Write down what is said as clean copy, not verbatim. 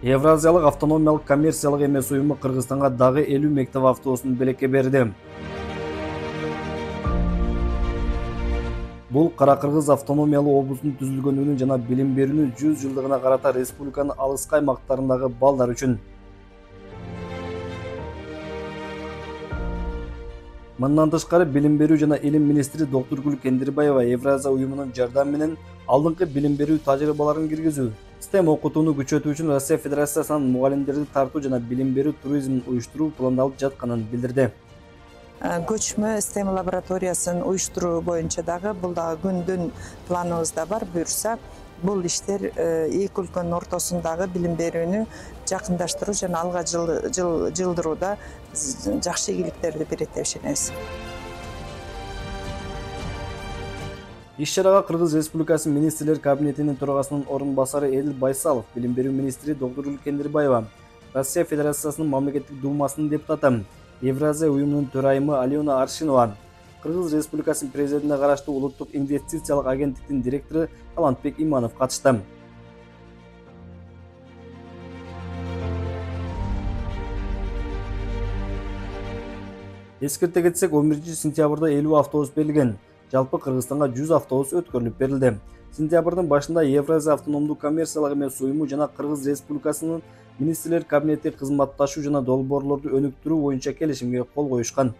Евразиялык автономиялык коммерциялык эмес уюму Кыргызстанга дагы 50 мектеп автобусун белекке берди. Бул Кара Кыргыз автономиялуу облусунун түзүлгөнүнүн жана билим берүүнүн 100 жылдыгына карата республиканын алыскы аймактарындагы балдар үчүн. Мындан тышкары билим берүү жана илим министри Доктургүл Кендирбаева Евразия уюмунун жардамы менен алдыңкы билим берүү тажрыйбаларын киргизүү, STEM окутууну күчөтүү үчүн Россия Федерациясынан мугалимдерди тартуу жана билим берүү туризмин уюштуруу пландалып жатканын билдирди. Көчмө STEM лабораториясын уюштуруу боюнча дагы бул дагы күндүн планыбызда бар. Буюрса, бул иштер эки өлкөнүн ортосундагы билим берүүнү жакындаштыруу жана алга жылдырууда жакшы ийгиликтерди берет деп ишенебиз. Иш-чарага Кыргыз Республикасы Министрлер кабинетинин төрагасынын орун басары Эдил Байсалов, билим берүү министри Доктургүл Кендирбаева, Россия Федерациясынын мамлекеттик думасынын депутаты, Евразия уюмунун төрайымы Алена Аршинова, Кыргыз Республикасынын президентине караштуу улуттук инвестициялык агенттиктин директору Талантбек Иманов катышты. Эскерте кетсек, 11-сентябрда 50 автобус берилген. Жалпы Кыргызстанга 100 автобус өткөрүлүп берилди. Сентябрдын башында Евразия автономдук коммерциялык эмес уюму жана Кыргыз Республикасынын Министрлер кабинети кызматташуу жана долбоорлорду өнүктүрүү боюнча келишимге кол коюшкан.